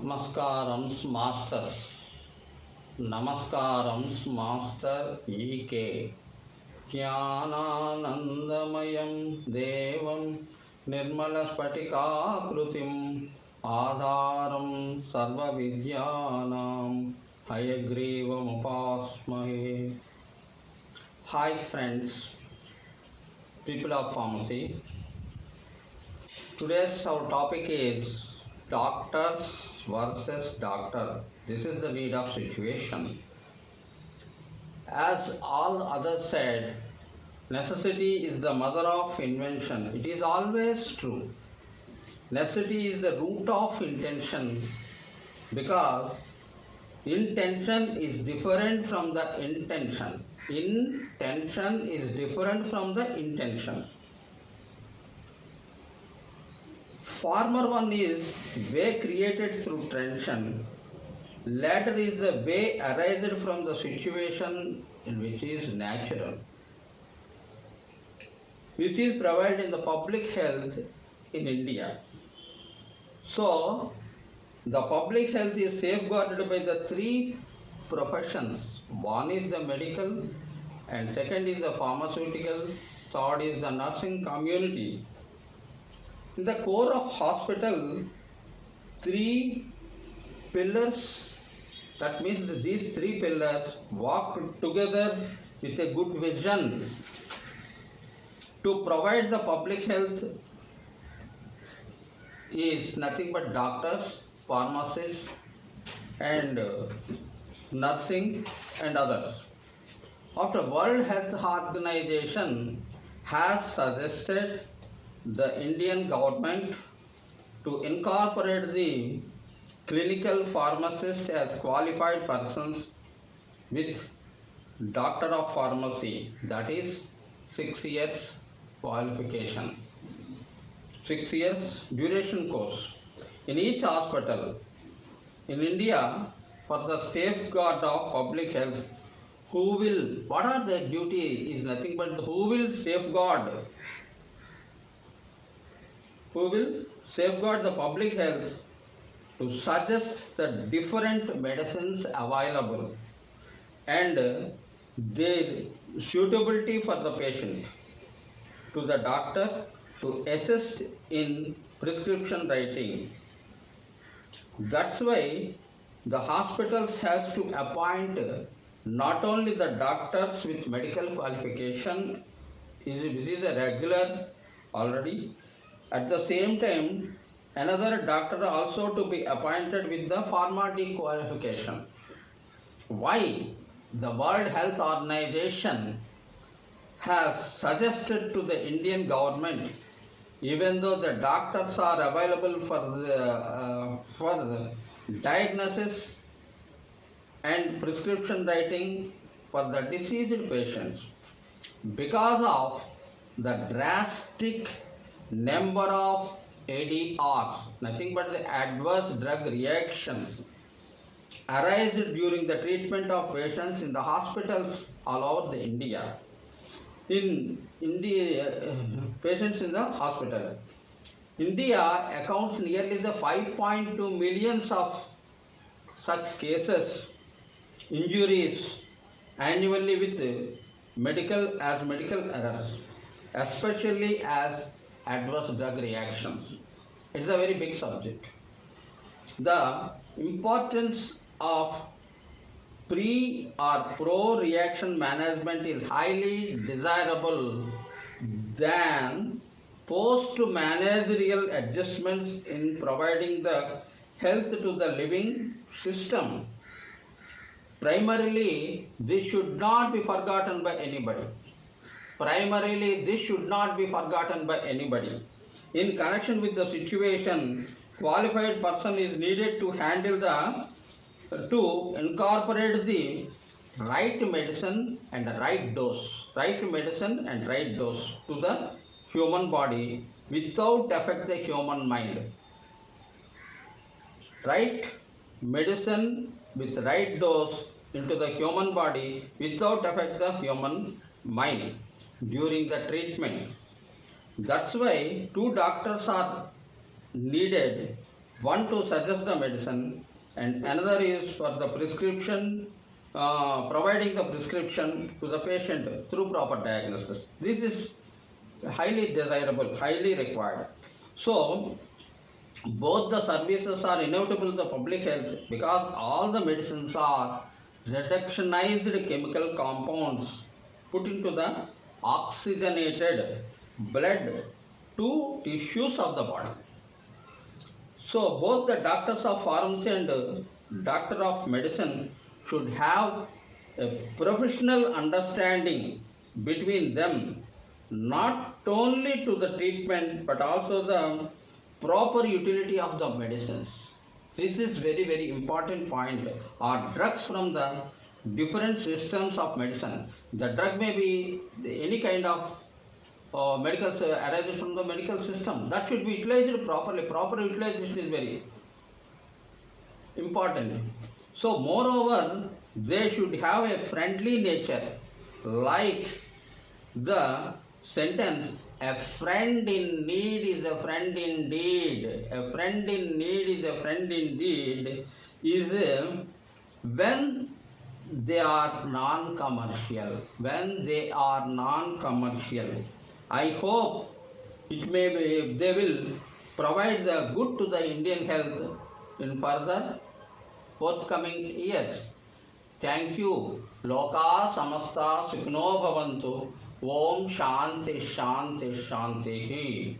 నమస్కారం మాస్టర్. నమస్కారం మాస్టర్. ఈకే జ్ఞానానందమయం దేవం నిర్మలస్ఫటికాకృతిం ఆధారం సర్వవిద్యానాం హయగ్రీవముపాస్మహే. Hi friends, people of pharmacy. Today's our topic is doctors versus doctor. This is the need of situation. As all others said, necessity is the mother of invention. It is always true. Necessity is the root of intention, because intention is different from the intention. Intention is different from the intention. Former one is way created through tension. Latter is the way arised from the situation which is natural, which is prevalent in the public health in India. So, the public health is safeguarded by the three professions. One is the medical, and second is the pharmaceutical, third is the nursing community. In the core of hospital, three pillars, that means that these three pillars work together with a good vision to provide the public health is nothing but doctors, pharmacists and nursing and others. After World Health Organization has suggested the Indian government to incorporate the clinical pharmacists as qualified persons with Doctor of Pharmacy, that is 6 years qualification, 6 years duration course in each hospital in India for the safeguard of public health. What are their duty is nothing but who will safeguard the public health to suggest the different medicines available and their suitability for the patient, to the doctor to assist in prescription writing. That's why the hospitals has to appoint not only the doctors with medical qualification, it is a regular already. At the same time, another doctor also to be appointed with the pharmacy qualification. Why? The World Health Organization has suggested to the Indian government, even though the doctors are available for the diagnosis and prescription writing for the diseased patients, because of the drastic number of ADRs, nothing but the adverse drug reactions, arise during the treatment of patients in the hospitals all over the India. Patients in the hospital. India accounts nearly the 5.2 millions of such cases, injuries annually with medical errors, especially as adverse drug reactions. It's a very big subject. The importance of pre or pro reaction management is highly desirable than post managerial adjustments in providing the health to the living system. Primarily, this should not be forgotten by anybody. In connection with the situation, qualified person is needed to incorporate the right medicine and the right dose to the human body without affect the human mind. Right medicine with right dose into the human body without affect the human mind during the treatment. That's why two doctors are needed One to suggest the medicine, and another is for the prescription, providing the prescription to the patient through proper diagnosis. This is highly desirable, highly required. So, both the services are inevitable to the public health because all the medicines are reductionized chemical compounds put into the oxygenated blood to tissues of the body. So both the doctors of pharmacy and doctor of medicine should have a professional understanding between them, not only to the treatment but also the proper utility of the medicines. This is very very important point. Or drugs from the different systems of medicine. The drug may be any kind of medical arises from the medical system, that should be utilized properly. Proper utilization is very important. So moreover, they should have a friendly nature, like the sentence, a friend in need is a friend indeed. A friend in need is a friend indeed is when they are non-commercial. When they are non-commercial, I hope it may be they will provide the good to the Indian health in further forthcoming years. Thank you. Loka samasta sukhno bhavantu. Om shanti shanti shanti.